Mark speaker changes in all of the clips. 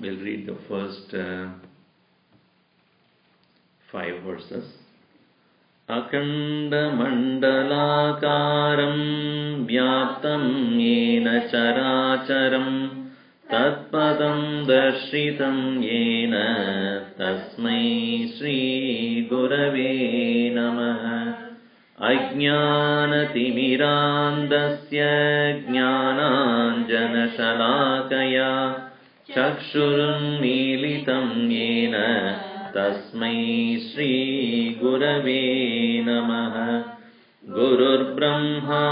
Speaker 1: We'll read the first 5 verses. Akandamandalakaram vyaptam yena characharam tatpadam darshitam yena tasmai Shri Gurave Namaha. Ajnanatimirandasya jnananjanashalakaya chakshurunmilitam yena tasmai Shri Gurave Namaha. Gurur Brahma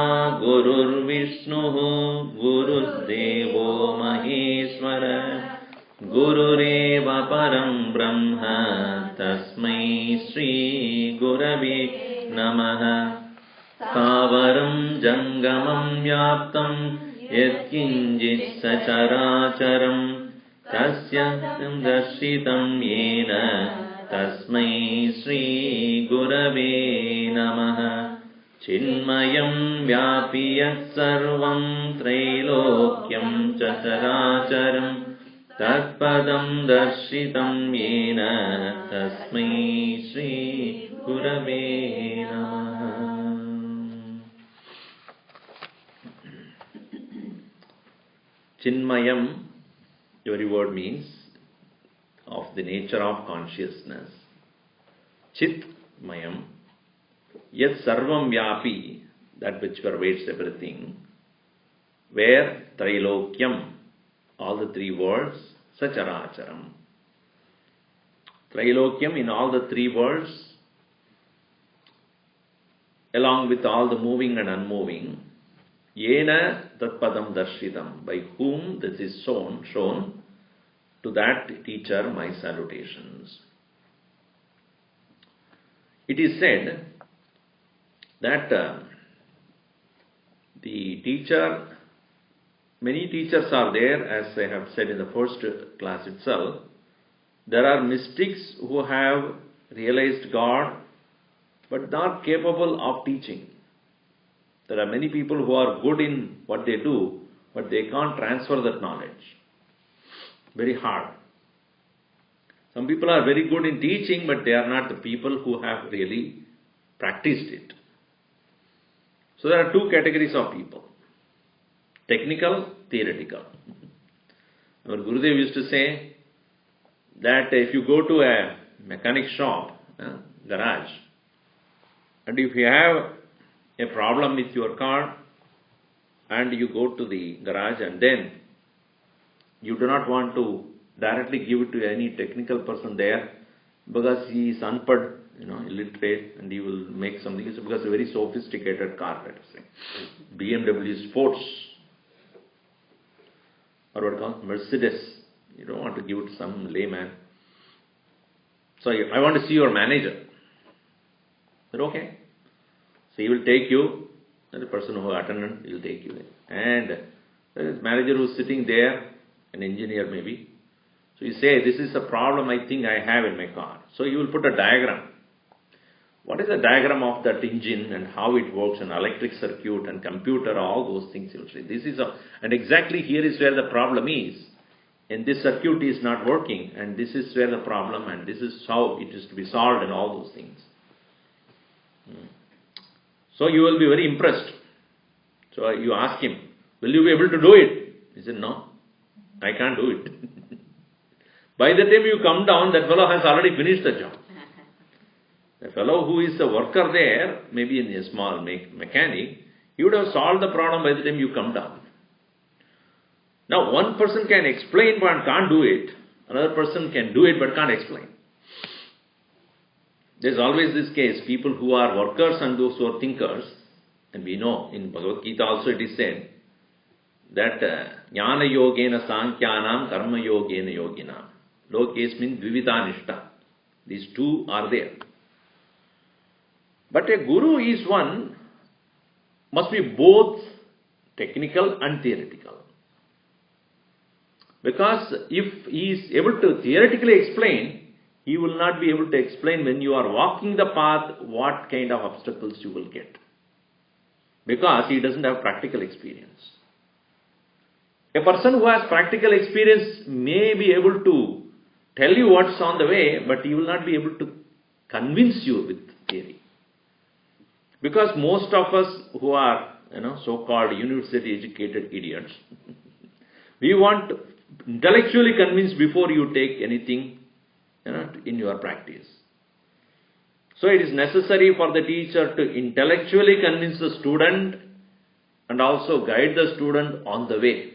Speaker 1: Gurur Vishnu Gurur Devo Maheshwara Gurureva Param Brahma Tasmai Shri Gurave Namaha. Kavaram Jangamam Vyaptam Yatkinjit Sacharacharam Tasya Darshitam Yena Tasmai Shri Gurave Namaha. Chinmayam Vyapiyat Sarvam Trailokyam Characharam Tatpadam Darshitam Yena Tasmai Shri Gurave Namaha. Chinmayam, the very word means of the nature of consciousness. Chit Mayam. Yet Sarvam Vyapi, that which pervades everything. Where Trilokyam, all the 3 words, Sacharacharam. Trilokyam in all the 3 words, along with all the moving and unmoving. Yena Tatpadam Darshitam, by whom this is shown, to that teacher my salutations. It is said that the teacher, many teachers are there, as I have said in the first class itself. There are mystics who have realized God but not capable of teaching. There are many people who are good in what they do, but they can't transfer that knowledge. Very hard. Some people are very good in teaching, but they are not the people who have really practiced it. So there are 2 categories of people. Technical, theoretical. Our Gurudev used to say that if you go to a mechanic shop, garage, and if you have a problem with your car and you go to the garage and then you do not want to directly give it to any technical person there because he is unpad, illiterate, and he will make something. It's because a very sophisticated car, let us say. BMW Sports, or what called Mercedes. You don't want to give it to some layman. So I want to see your manager. I said, okay. So he will take you, the person who attendant will take you there. And there is manager who is sitting there, an engineer maybe. So you say, this is a problem I think I have in my car. So you will put a diagram. What is the diagram of that engine and how it works, an electric circuit and computer, all those things you will say. This is and exactly here is where the problem is. And this circuit is not working, and this is where the problem, and this is how it is to be solved, and all those things. So you will be very impressed. So you ask him, will you be able to do it? He said, no, I can't do it. By the time you come down, that fellow has already finished the job. The fellow who is a worker there, maybe in a small mechanic, he would have solved the problem by the time you come down. Now, one person can explain but can't do it. Another person can do it but can't explain. There's always this case, people who are workers and those who are thinkers. And we know in Bhagavad Gita also it is said that Jnana Yogena Sankhyanam Karma Yogena Yoginam. Lokesmin Dvivita Nishta. These 2 are there. But a guru is one, must be both technical and theoretical. Because if he is able to theoretically explain, he will not be able to explain when you are walking the path what kind of obstacles you will get. Because he doesn't have practical experience. A person who has practical experience may be able to tell you what's on the way, but he will not be able to convince you with theory. Because most of us who are, so-called university educated idiots, we want intellectually convinced before you take anything, in your practice. So it is necessary for the teacher to intellectually convince the student and also guide the student on the way.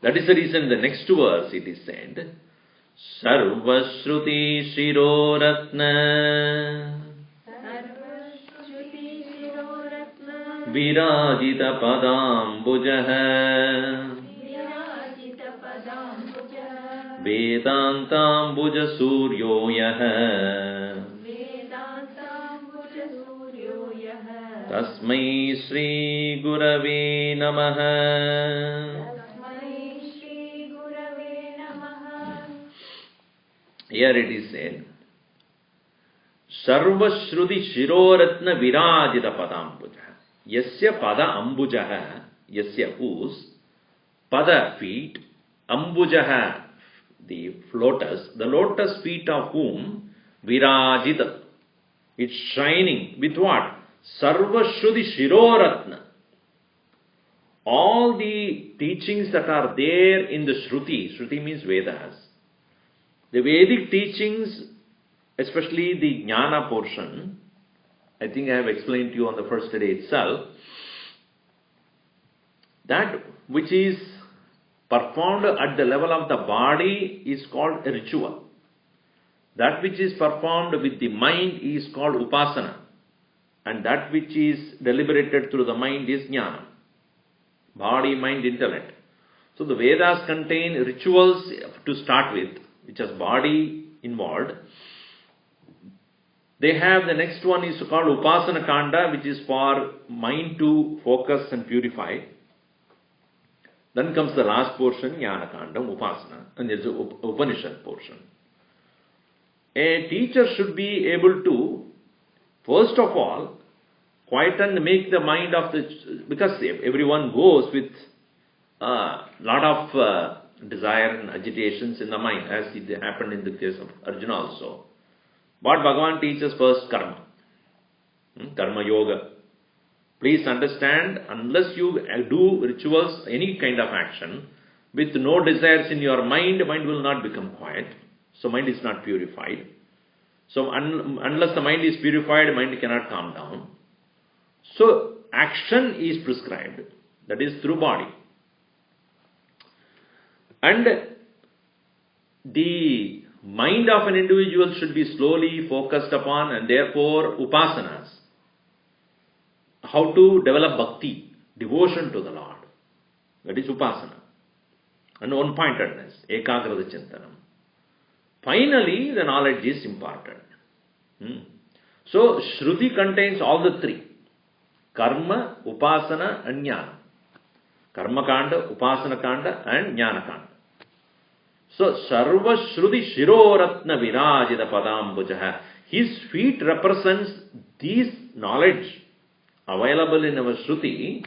Speaker 1: That is the reason in the next verse it is said, Sarvashruti Shiroratna Virajita Padambujaha Vedantambuja Suryoyaha Tasmai Shri Gurave Namaha. Here it is said, Sarvashruti Shiroratna Virajita Padambuja. Yasya Pada Ambujaha, Yasya whose, Pada feet, Ambujaha the lotus feet of whom, Virajita, it's shining with what? Sarvashruti Shiroratna. All the teachings that are there in the Shruti means Vedas. The Vedic teachings, especially the Jnana portion, I think I have explained to you on the first day itself, that which is performed at the level of the body is called a ritual. That which is performed with the mind is called upasana. And that which is deliberated through the mind is jnana. Body, mind, intellect. So the Vedas contain rituals to start with, which has body involved. They have the next one is called Upasana Kanda, which is for mind to focus and purify. Then comes the last portion, Jnana Kanda, Upasana, and there is an Upanishad portion. A teacher should be able to, first of all, quieten, make the mind of the, because everyone goes with a lot of desire and agitations in the mind, as it happened in the case of Arjuna also. But Bhagavan teaches first karma, karma yoga. Please understand, unless you do rituals, any kind of action, with no desires in your mind, mind will not become quiet. So mind is not purified. So unless the mind is purified, mind cannot calm down. So action is prescribed, that is through body. And the mind of an individual should be slowly focused upon, and therefore upasanas. How to develop bhakti, devotion to the Lord. That is upasana. And one-pointedness, ekagrata chintanam. Finally, the knowledge is imparted. So, Shruti contains all the three. Karma, upasana and jnana. Karma kanda, upasana kanda and jnana kanda. So, Sarva Shruti Shiroratna Virajita Padambujaha. His feet represents this knowledge available in our Shruti.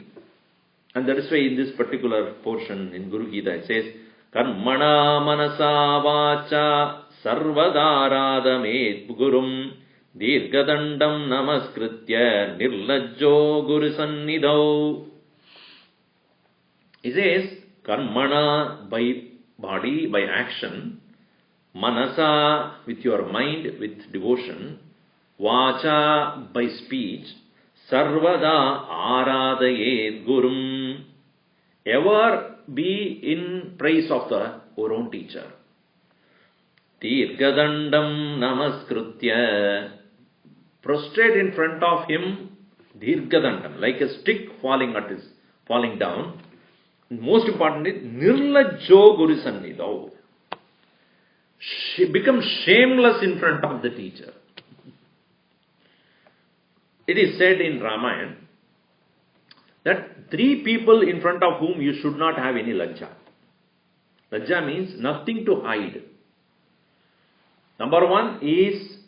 Speaker 1: And that is why in this particular portion in Guru Gita it says, Karmana manasa vacha sarvadaradhamet gurum dirgadandam namaskritya nirlajjo guru sannidau. He says, Karmana by body, by action, manasa with your mind, with devotion, vacha by speech, sarvada aradayet gurum, ever be in praise of our own teacher. Dirgadandam namaskritya, prostrate in front of him, dirgadandam, like a stick falling down. Most importantly, nirlajjo guru sannidau. Become shameless in front of the teacher. It is said in Ramayana that 3 people in front of whom you should not have any lajja. Lajja means nothing to hide. Number 1 is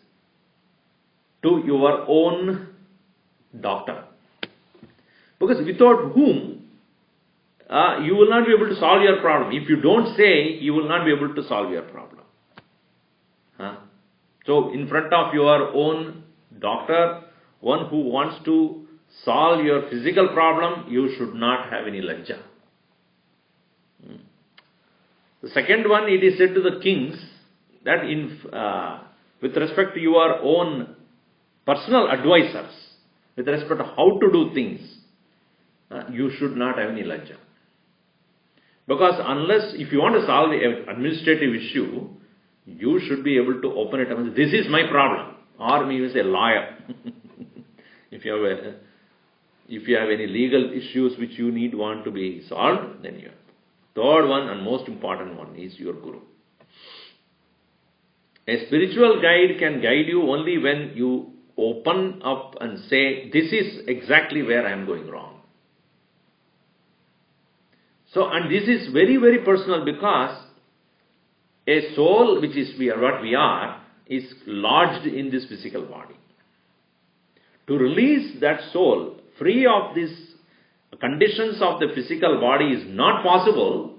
Speaker 1: to your own doctor. Because without whom you will not be able to solve your problem. If you don't say, you will not be able to solve your problem. So, in front of your own doctor, one who wants to solve your physical problem, you should not have any lajja. The second one, it is said to the kings that with respect to your own personal advisors, with respect to how to do things, you should not have any lajja. Because unless, if you want to solve an administrative issue, you should be able to open it and say, this is my problem. Or maybe say lawyer. If you have any legal issues which you want to be solved, then you have. Third one and most important one is your guru. A spiritual guide can guide you only when you open up and say, this is exactly where I am going wrong. So, and this is very, very personal, because a soul, which is what we are, is lodged in this physical body. To release that soul free of these conditions of the physical body is not possible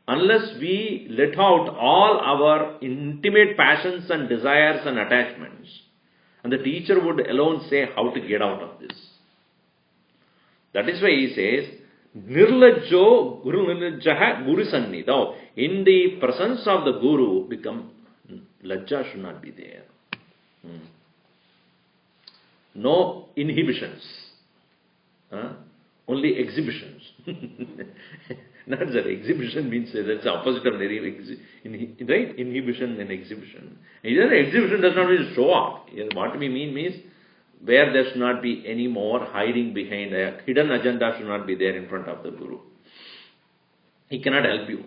Speaker 1: unless we let out all our intimate passions and desires and attachments. And the teacher would alone say how to get out of this. That is why he says, Nirlajjo Guru Nirlajjaha Guru Sannidho. In the presence of the Guru, lajja should not be there. No inhibitions. Only exhibitions. Not that exhibition means that's the opposite of right? Inhibition and exhibition. Exhibition does not mean show off. What we mean means where there should not be any more hiding behind a hidden agenda should not be there in front of the Guru. He cannot help you.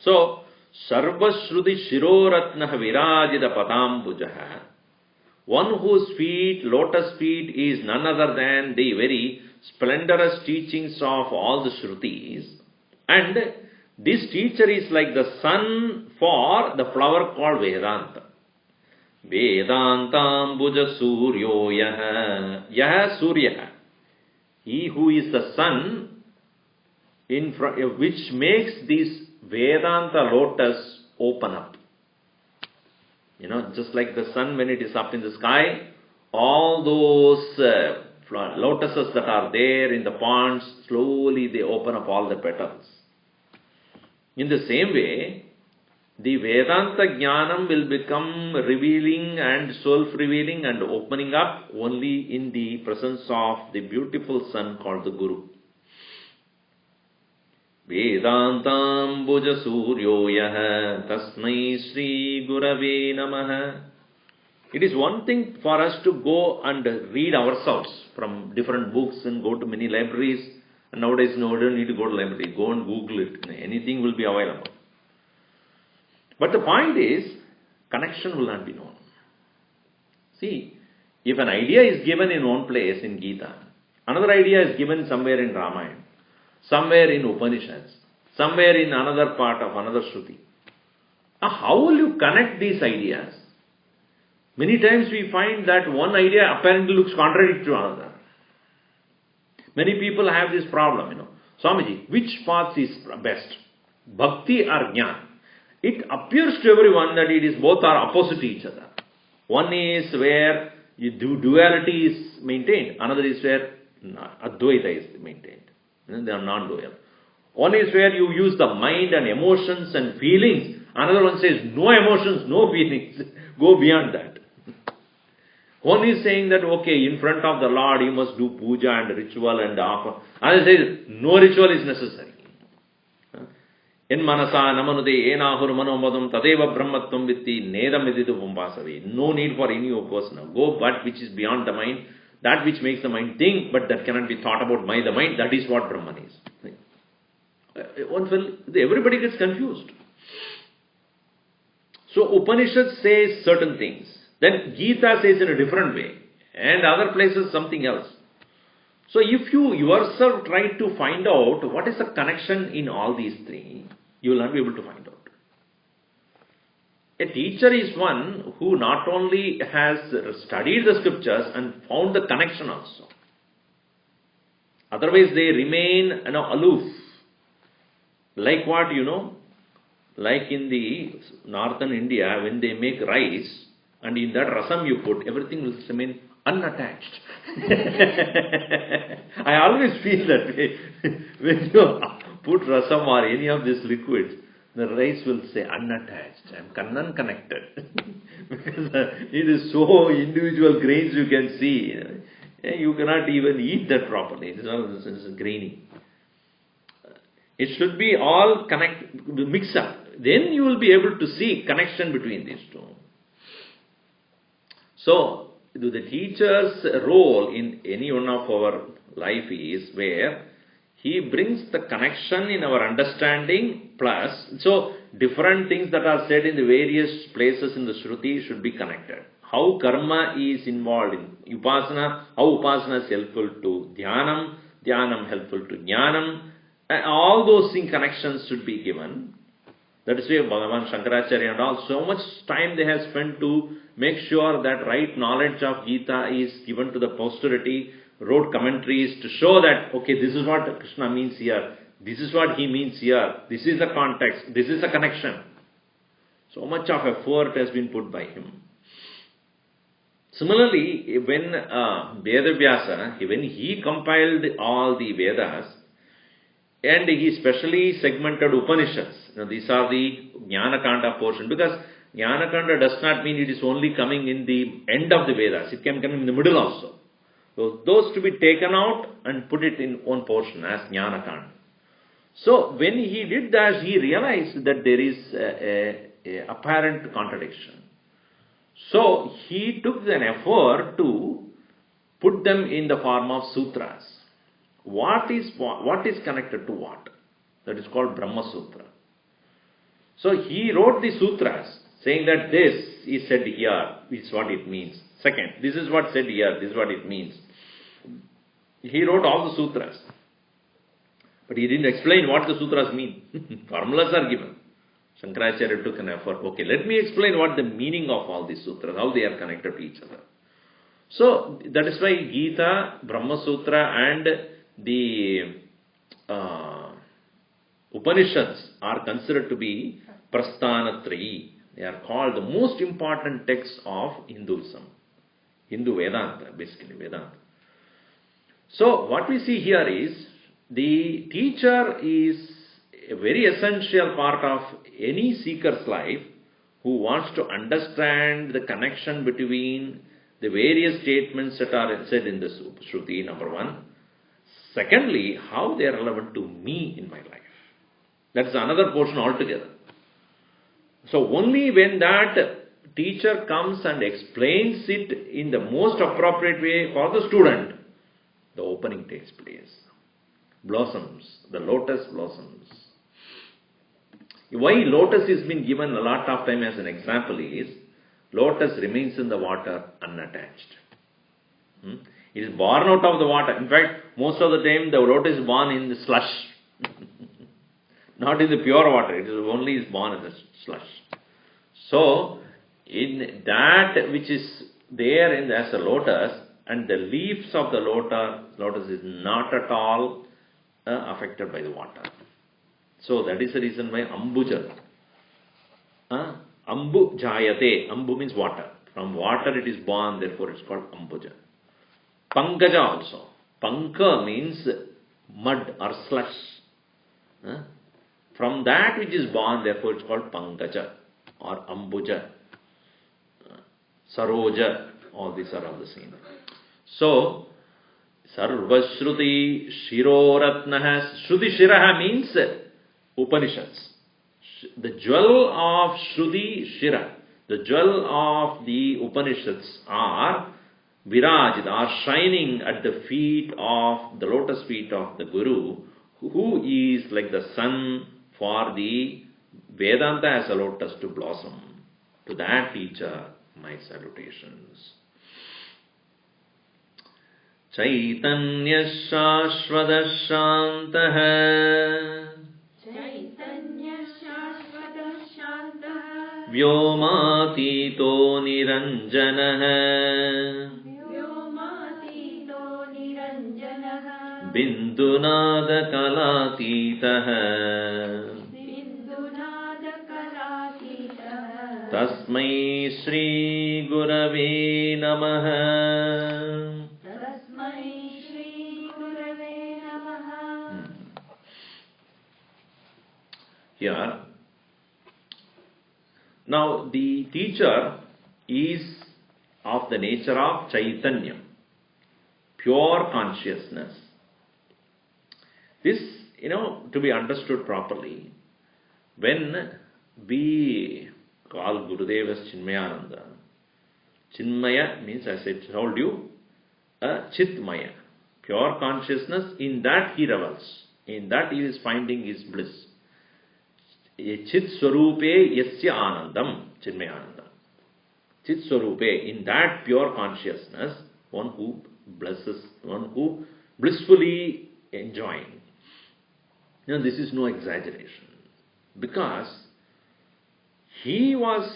Speaker 1: So, Sarvashruti Shiroratna Virajida Patambujaha, one whose feet, lotus feet, is none other than the very splendorous teachings of all the Shrutis. And this teacher is like the sun for the flower called Vedanta. Vedantambuja Suryo Yaha. Yaha Suryaha. He who is the sun, which makes this Vedanta lotus open up. Just like the sun when it is up in the sky, all those lotuses that are there in the ponds, slowly they open up all the petals. In the same way, the Vedanta Jnanam will become revealing and self-revealing and opening up only in the presence of the beautiful sun called the Guru. Vedantam Bhuja Suryo Yaha Tasmai Sri Gurave Namaha. It is one thing for us to go and read ourselves from different books and go to many libraries. And nowadays, no, we don't need to go to library. Go and Google it. Anything will be available. But the point is, connection will not be known. See, if an idea is given in one place in Gita, another idea is given somewhere in Ramayana, somewhere in Upanishads, somewhere in another part of another Shruti. Now, how will you connect these ideas? Many times we find that one idea apparently looks contrary to another. Many people have this problem, Swamiji, which path is best? Bhakti or Jnana? It appears to everyone that it is both are opposite to each other. One is where duality is maintained. Another is where Advaita is maintained. They are non-dual. One is where you use the mind and emotions and feelings. Another one says no emotions, no feelings. Go beyond that. One is saying that, okay, in front of the Lord you must do puja and ritual and offer. Another says no ritual is necessary. En manasa namanude enahur manomadam tadeva brahmatvam vitti nedam vididu pumpasavi. No need for any uposana. Go but which is beyond the mind, that which makes the mind think, but that cannot be thought about by the mind, that is what Brahman is. Everybody gets confused. So Upanishad says certain things. Then Gita says in a different way. And other places something else. So if you yourself try to find out what is the connection in all these three, you will not be able to find out. A teacher is one who not only has studied the scriptures and found the connection also. Otherwise they remain aloof. Like what, like in the northern India, when they make rice, and in that rasam you put, everything will remain unattached. I always feel that way. When you put rasam or any of these liquids, the rice will say unattached. I'm unconnected. Because it is so individual grains you can see. You cannot even eat that properly. It's grainy. It should be all mix up. Then you will be able to see connection between these two. So, the teacher's role in any one of our life is where he brings the connection in our understanding plus, so different things that are said in the various places in the Shruti should be connected. How karma is involved in upasana, how upasana is helpful to dhyanam, dhyanam helpful to jnanam, all those things connections should be given. That is why Bhagavan Shankaracharya and all, so much time they have spent to make sure that right knowledge of Gita is given to the posterity, wrote commentaries to show that, okay, this is what Krishna means here, this is what he means here, this is the context, this is the connection. So much of effort has been put by him. Similarly, when Vedavyasa, when he compiled all the Vedas, and he specially segmented Upanishads. These are the Jnana-kanda portion, because Jnana-kanda does not mean it is only coming in the end of the Vedas. It can come in the middle also. So those to be taken out and put it in one portion as Jnana-kanda. So when he did that, he realized that there is a apparent contradiction. So he took an effort to put them in the form of sutras. What is connected to what? That is called Brahma Sutra. So he wrote the sutras saying that this is said here, this is what it means. Second, this is what said here, this is what it means. He wrote all the sutras. But he didn't explain what the sutras mean. Formulas are given. Shankaracharya took an effort. Okay, let me explain what the meaning of all these sutras, how they are connected to each other. So that is why Gita, Brahma Sutra and the Upanishads are considered to be Prasthanatrayi. They are called the most important texts of Hinduism. Hindu Vedanta, basically Vedanta. So what we see here is the teacher is a very essential part of any seeker's life who wants to understand the connection between the various statements that are said in the Shruti, number one. Secondly, how they are relevant to me in my life. That's another portion altogether. So only when that teacher comes and explains it in the most appropriate way for the student, the opening takes place. Blossoms, the lotus blossoms. Why lotus is been given a lot of time as an example is, lotus remains in the water unattached. It is born out of the water. In fact, most of the time the lotus is born in the slush. Not in the pure water. It is only born in the slush. So, in that which is there as a lotus, and the leaves of the lotus is not at all affected by the water. So that is the reason why ambuja. Ambu jayate. Ambu means water. From water it is born, therefore it is called ambuja. Pankaja also. Panka means mud or slush. From that which is born, therefore it is called pankaja or ambuja. Saroja. All these are all the same. So, Sarvashruti Shiroratnaha. Shruti Shiraha means Upanishads. The jewel of Shruti Shira, the jewel of the Upanishads are virajit, are shining at the feet of the lotus feet of the Guru, who is like the sun for the Vedanta as a lotus to blossom. To that teacher, my salutations. Chaitanya Shashvata Shantaha Vyomatito Niranjanaha Bindunada kalatitaha Tasmai Shri Gurave Namaha. Here, now the teacher is of the nature of Chaitanya, pure consciousness. This, to be understood properly, when we call Gurudev as Chinmayananda, Chinmaya means, as I told you, a Chitmaya, pure consciousness. In that he revels, in that he is finding his bliss. Chit Swarupe Yasya Anandam, Chinmayananda. Chit Swarupe, in that pure consciousness, one who blesses, one who blissfully enjoying. This is no exaggeration. Because he was,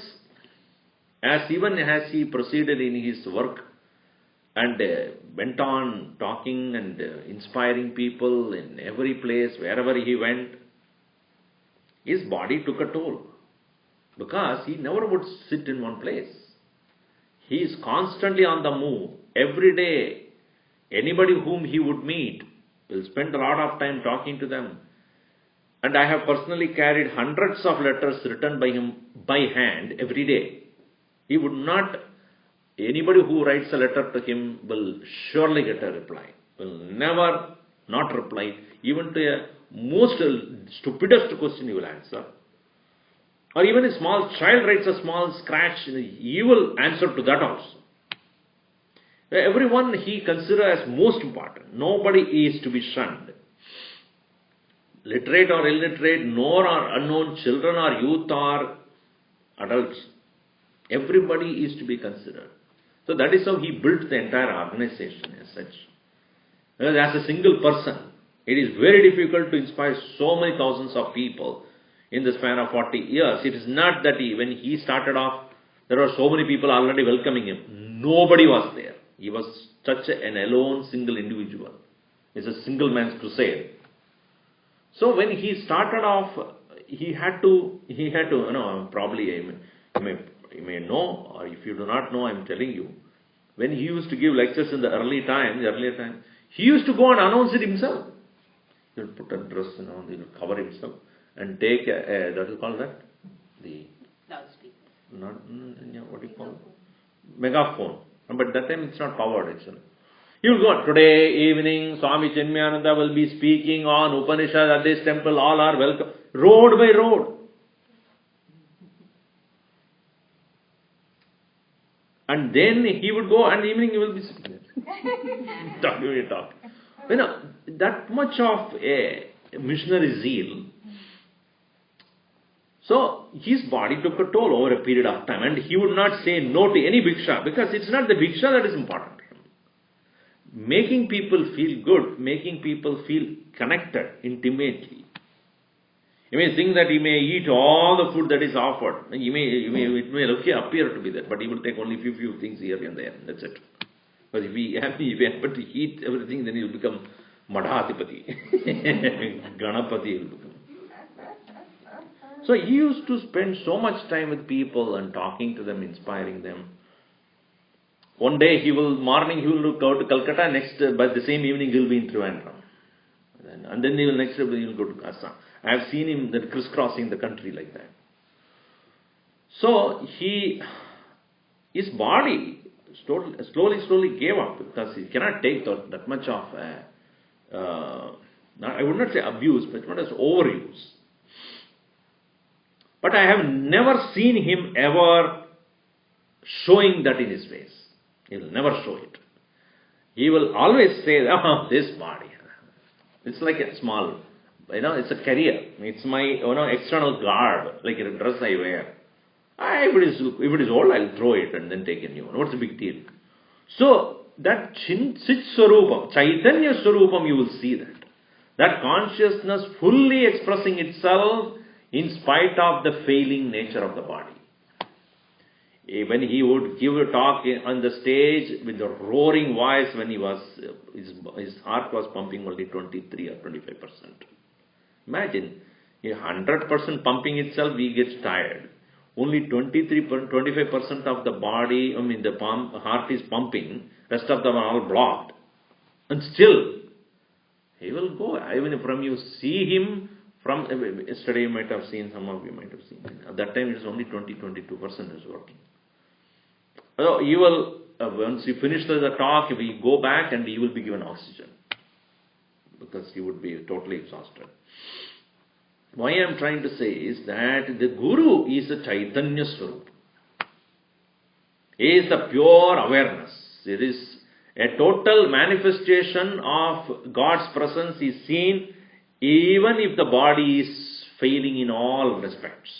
Speaker 1: even as he proceeded in his work and went on talking and inspiring people in every place, wherever he went, his body took a toll. Because he never would sit in one place. He is constantly on the move. Every day, anybody whom he would meet will spend a lot of time talking to them. And I have personally carried hundreds of letters written by him by hand every day. He would not, anybody who writes a letter to him will surely get a reply. Will never not reply. Even to a most stupidest question he will answer. Or even a small child writes a small scratch, he will answer to that also. Everyone he considers as most important. Nobody is to be shunned. Literate or illiterate, known or unknown, children or youth or adults. Everybody is to be considered. So that is how he built the entire organization as such. Because as a single person, it is very difficult to inspire so many thousands of people in the span of 40 years. It is not that when he started off, there were so many people already welcoming him. Nobody was there. He was such an alone, single individual. It's a single man's crusade. So when he started off, he had to, probably you may know, or if you do not know, I am telling you, when he used to give lectures in the earlier time, he used to go and announce it himself. He will put a dress, he will cover himself and take that is called that? The loudspeaker. Not, what do you call it? Megaphone. But that time it's not powered actually. He will go, today evening, Swami Chinmayananda will be speaking on Upanishad at this temple, all are welcome. Road by road. And then he would go and evening he will be sitting there. talk. That much of a missionary zeal. So his body took a toll over a period of time, and he would not say no to any bhiksha, because it's not the bhiksha that is important. Making people feel good, making people feel connected intimately. You may think that he may eat all the food that is offered. It may appear to be that, but he will take only few things here and there. That's it. But if he happen to eat everything, then he will become Madhatipati. Ganapati will become. So he used to spend so much time with people and talking to them, inspiring them. One day morning he will go to Calcutta, but the same evening he will be in Trivandrum. And then next day he will go to Assam. I have seen him crisscrossing the country like that. So his body slowly gave up, because he cannot take that much of, I would not say abuse, but not as overuse. But I have never seen him ever showing that in his face. He will never show it. He will always say, this body. It's like a small, it's a career. It's my, external garb, like a dress I wear. If it is old, I'll throw it and then take a new one. What's the big deal? So, that Chit Swarupam, Chaitanya Swarupam, you will see that. That consciousness fully expressing itself in spite of the failing nature of the body. When he would give a talk on the stage with a roaring voice, when his heart was pumping only 23 or 25%. Imagine, 100% pumping itself, he gets tired. Only 25% of the body, the heart is pumping, rest of them are all blocked. And still, he will go. Even from you see him, from yesterday you might have seen, some of you might have seen. At that time it is only 22% is working. So you will, once you finish the talk, we go back and you will be given oxygen. Because you would be totally exhausted. Why I am trying to say is that the Guru is a Chaitanya Swarup. He is the pure awareness. It is a total manifestation of God's presence is seen even if the body is failing in all respects.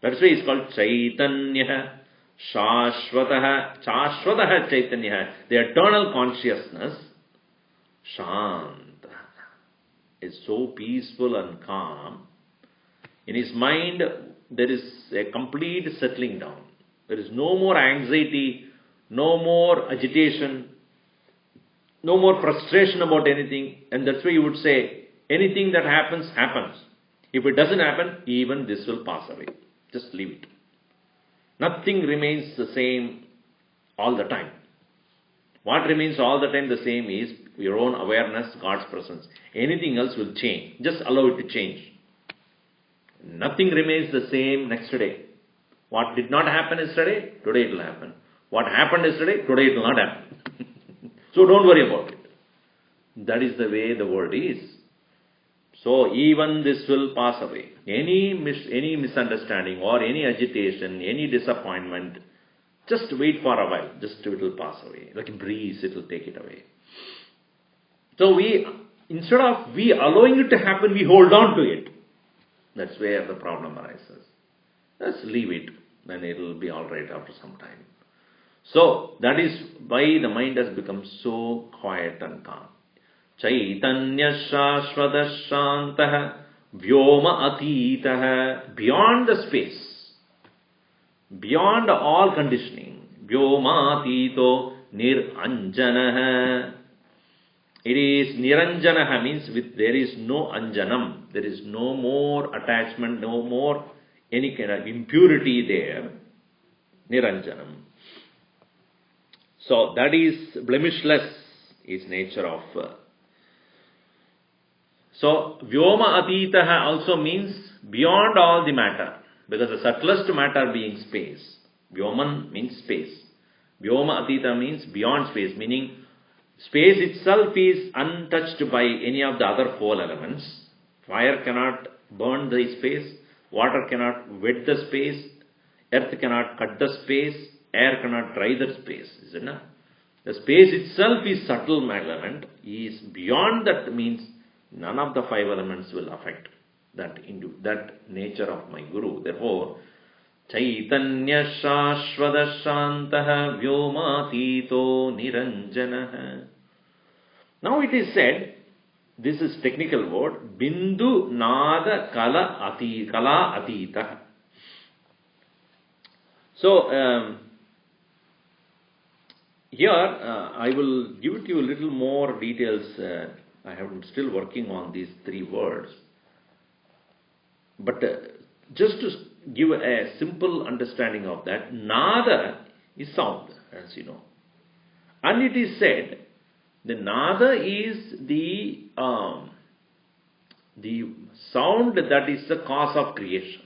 Speaker 1: That's why it's called Chaitanya, Shashvataha Chaitanya, the eternal consciousness, Shanta, is so peaceful and calm. In his mind, there is a complete settling down. There is no more anxiety, no more agitation, no more frustration about anything. And that's why you would say, anything that happens, happens. If it doesn't happen, even this will pass away. Just leave it. Nothing remains the same all the time. What remains all the time the same is your own awareness, God's presence. Anything else will change. Just allow it to change. Nothing remains the same next day. What did not happen yesterday, today it will happen. What happened yesterday, today it will not happen. So don't worry about it. That is the way the world is. So even this will pass away. Any misunderstanding or any agitation, any disappointment, just wait for a while. Just it will pass away. Like a breeze, it will take it away. So instead of allowing it to happen, we hold on to it. That's where the problem arises. Just leave it. Then it will be alright after some time. So that is why the mind has become so quiet and calm. Chaitanya Shashvata Shantaha Vyoma Atitaha, beyond the space, beyond all conditioning. Vyoma Atito Niranjanaha. It is Niranjanaha, means there is no Anjanam, there is no more attachment, no more any kind of impurity there. Niranjanam. So that is blemishless, is nature of. So Vyoma Atitaha also means beyond all the matter, because the subtlest matter being space. Vyoman means space. Vyoma Atita means beyond space, meaning space itself is untouched by any of the other four elements. Fire cannot burn the space, water cannot wet the space, earth cannot cut the space, air cannot dry the space. Isn't it? The space itself is subtle element, is beyond that, means none of the five elements will affect that nature of my Guru. Therefore, Chaitanya Shashvata Shantaha Vyomatito Niranjanaha. Now it is said, this is technical word, Bindu Nada Kala Atita. So, here I will give it to you a little more details. I am still working on these three words. But just to give a simple understanding of that, Nada is sound, as you know. And it is said, the Nada is the sound that is the cause of creation.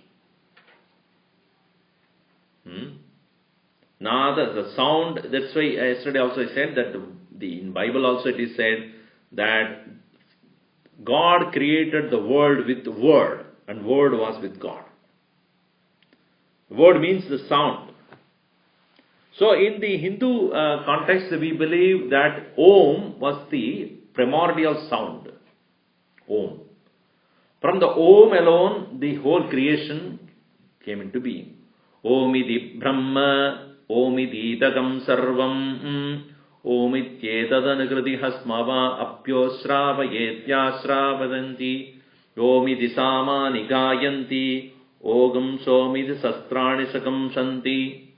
Speaker 1: Nada, the sound, that's why yesterday also I said that in Bible also it is said that God created the world with word, and word was with God. Word means the sound. So in the Hindu context, we believe that Om was the primordial sound. Om. From the Om alone, the whole creation came into being. Omidi Brahma, Omidi Dagam Sarvam, Omityetadanakriti Hasmava Apyo Sravayetya Sravadanti, Omidi Samani Gayanti, Ogam somidhi sastrani sakam shanti.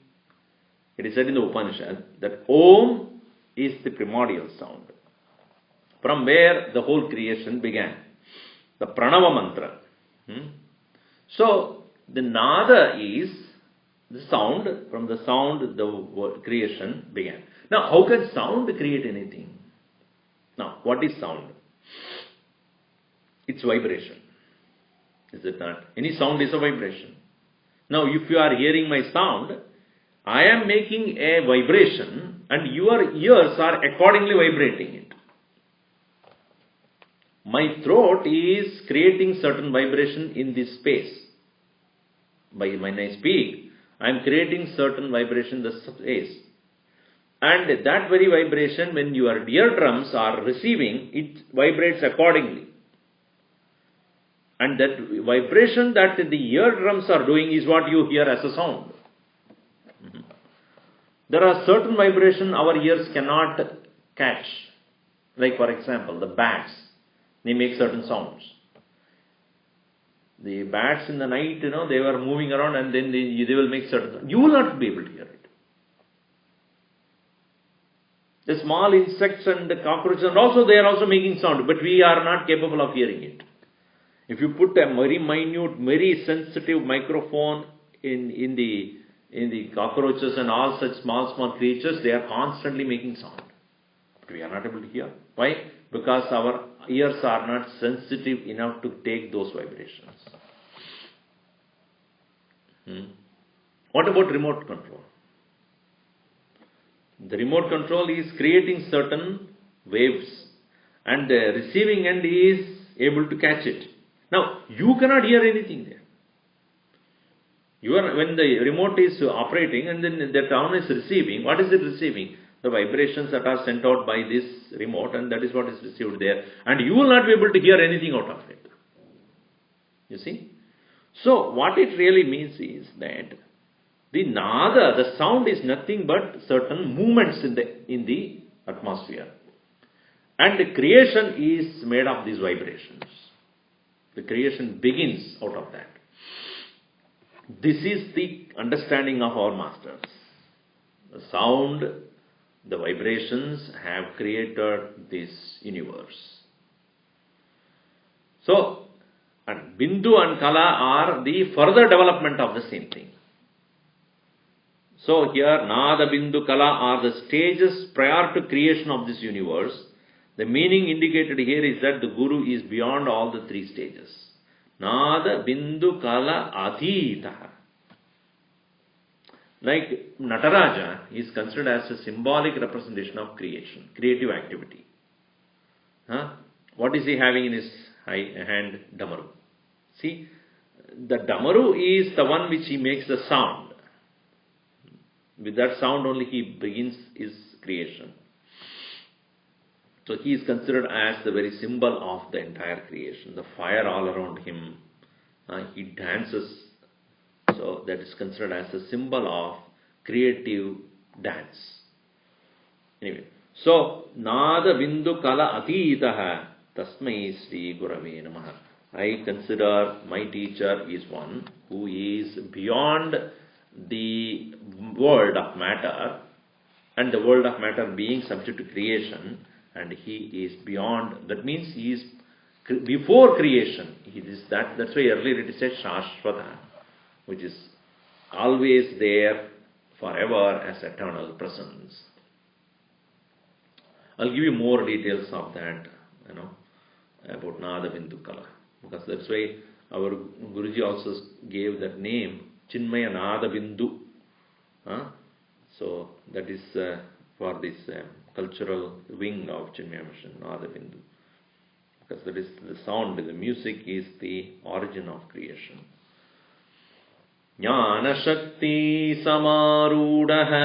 Speaker 1: It is said in the Upanishad that Om is the primordial sound, from where the whole creation began. The Pranava mantra. So, the Nada is the sound. From the sound, the creation began. Now, how can sound create anything? Now, what is sound? It's vibration. Is it not? Any sound is a vibration. Now, if you are hearing my sound, I am making a vibration and your ears are accordingly vibrating it. My throat is creating certain vibration in this space. When I speak, I am creating certain vibration in the space. And that very vibration, when your eardrums are receiving, it vibrates accordingly. And that vibration that the eardrums are doing is what you hear as a sound. There are certain vibrations our ears cannot catch. Like for example, the bats, they make certain sounds. The bats in the night, they were moving around and then they will make certain sounds. You will not be able to hear it. The small insects and the cockroaches, and also they are also making sound, but we are not capable of hearing it. If you put a very minute, very sensitive microphone in the cockroaches and all such small creatures, they are constantly making sound. But we are not able to hear. Why? Because our ears are not sensitive enough to take those vibrations. What about remote control? The remote control is creating certain waves and the receiving end is able to catch it. Now, you cannot hear anything there. When the remote is operating and then the town is receiving, what is it receiving? The vibrations that are sent out by this remote, and that is what is received there. And you will not be able to hear anything out of it. You see? So, what it really means is that the nada, the sound is nothing but certain movements in the atmosphere. And the creation is made of these vibrations. The creation begins out of that. This is the understanding of our masters. The sound, the vibrations have created this universe. So, and Bindu and Kala are the further development of the same thing. So here, Nada, Bindu, Kala are the stages prior to creation of this universe. The meaning indicated here is that the Guru is beyond all the three stages. Nada, Bindu, Kala, Adhitaha. Like Nataraja is considered as a symbolic representation of creation, creative activity. What is he having in his hand? Damaru. See, the Damaru is the one which he makes the sound. With that sound only he begins his creation. So he is considered as the very symbol of the entire creation. The fire all around him. He dances. So that is considered as a symbol of creative dance. Anyway. So, Nada Bindu Kala Atitaha Tasmai Sri Gurave Namaha. I consider my teacher is one who is beyond the world of matter, and the world of matter being subject to creation, and he is beyond. That means he is before creation. That's why earlier it is said Shashvata, which is always there forever as eternal presence. I'll give you more details of that, about Nada Bindu Kala, because that's why our Guruji also gave that name, Chinmaya Nada Bindu. So that is for this cultural wing of Chinmaya Mission, Nada Bindu. Because that is the sound, the music is the origin of creation. Jnana Shakti Samarudaha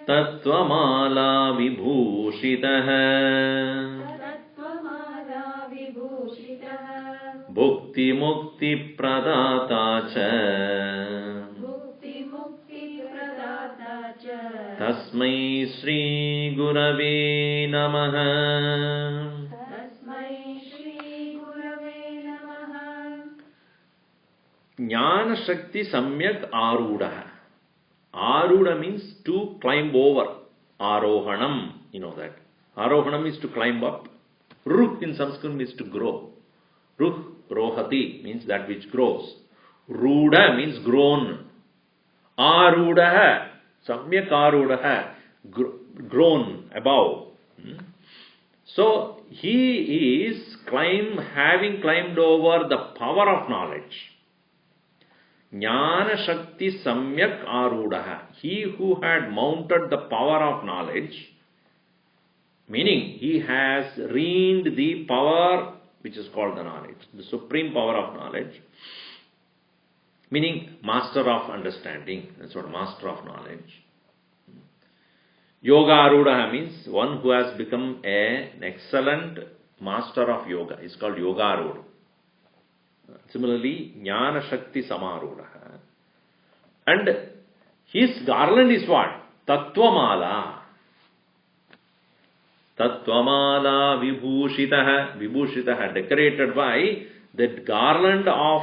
Speaker 1: Tattvamala Vibhushitaha Bhukti Mukti Pradata Cha Tasmai Sri Gurave Namaha. Jnana Shakti Samyak Arudaha. Aruda means to climb over. Arohanam, you know that. Arohanam is to climb up. Ruh in Sanskrit means to grow. Ruh, rohati means that which grows. Ruda means grown. Arudaha, Samyak Arudaha, grown above. So, he is having climbed over the power of knowledge. Jnana Shakti Samyak Arudaha. He who had mounted the power of knowledge, meaning he has reigned the power which is called the knowledge, the supreme power of knowledge, meaning master of understanding. That's what master of knowledge. Yoga Arudaha means one who has become an excellent master of yoga. It's called Yoga Aruda. Similarly, Jnana Shakti Samarudaha. And his garland is what? Tattvamala. Tattvamala Vibhushitaha. Vibhushitaha, decorated by that garland of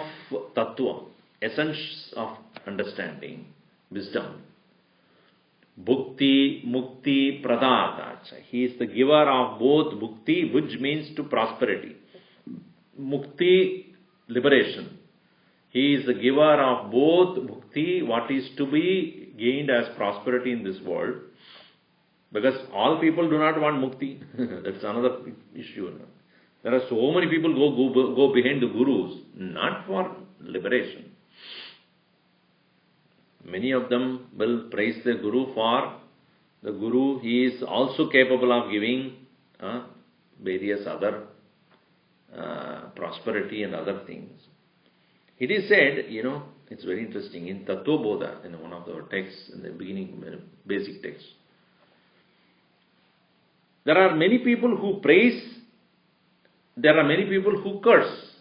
Speaker 1: Tattva, essence of understanding, wisdom. Bhukti, Mukti, Pradata. He is the giver of both Bhukti, which means to prosperity. Mukti, liberation. He is the giver of both Bhukti, what is to be gained as prosperity in this world. Because all people do not want Mukti. That's another issue. There are so many people go behind the gurus, not for liberation. Many of them will praise the Guru for the Guru. He is also capable of giving various other prosperity and other things. It is said, it's very interesting, in Tattva Bodha, in one of the texts, in the beginning, basic text, there are many people who praise, there are many people who curse,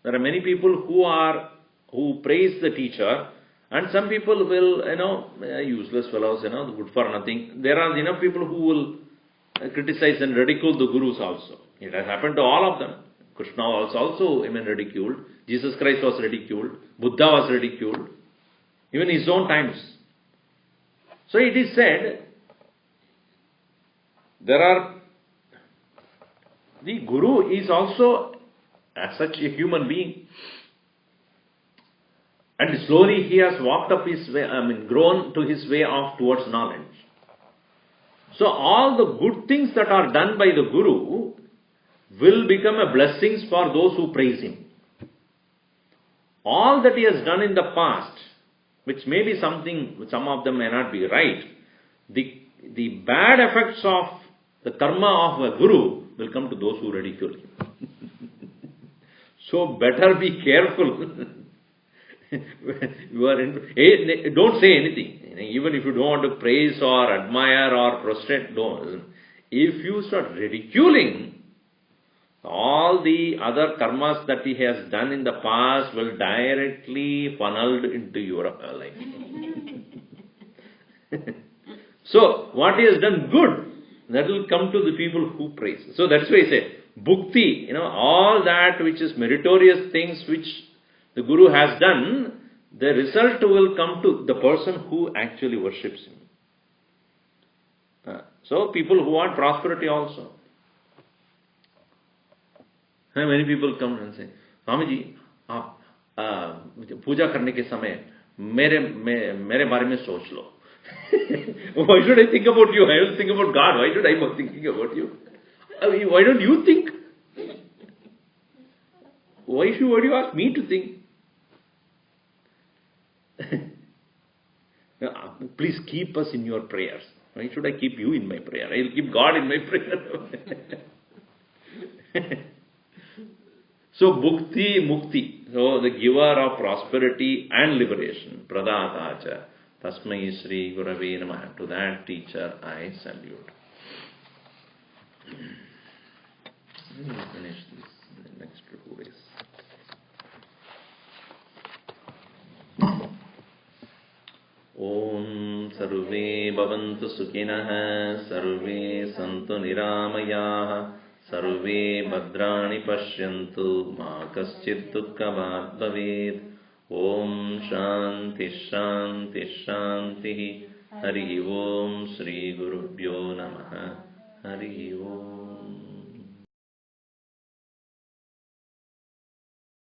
Speaker 1: there are many people who praise the teacher, and some people will, useless fellows, good for nothing. There are enough people who will criticize and ridicule the gurus also. It has happened to all of them. Krishna was also ridiculed. Jesus Christ was ridiculed. Buddha was ridiculed. Even his own times. So it is said, the Guru is also as such a human being. And slowly he has walked up his way, grown to his way towards knowledge. So all the good things that are done by the Guru will become a blessings for those who praise him. All that he has done in the past, which may be something, some of them may not be right, the bad effects of the karma of a Guru will come to those who ridicule him. So better be careful. Don't say anything. Even if you don't want to praise or admire or prostrate, don't. If you start ridiculing, all the other karmas that he has done in the past will directly funneled into your life. So, what he has done good, that will come to the people who praise. So, that's why I say, bhukti, all that which is meritorious things which the Guru has done, the result will come to the person who actually worships him. So, people who want prosperity also. Many people come and say, Swamiji, आप पूजा करने के समय मेरे बारे में सोच लो. Why should I think about you? I will think about God. Why should I be thinking about you? Why don't you think? Why do you ask me to think? Please keep us in your prayers. Why should I keep you in my prayer? I will keep God in my prayer. So, bhukti, mukti. So, the giver of prosperity and liberation. Pradatacha. Tasmai Shri Gurave Namaha. To that teacher I salute. We will finish this in the next 2 days. Om Sarve Bhavantu Sukhinah Sarve Santu Niramayah Sarve Bhadrani Pashyantu Ma Kaschid Dukkhavat Bhavet Om Shanti Shanti Shanti. Hari Om. Shri Gurubhyo Namaha. Hari Om.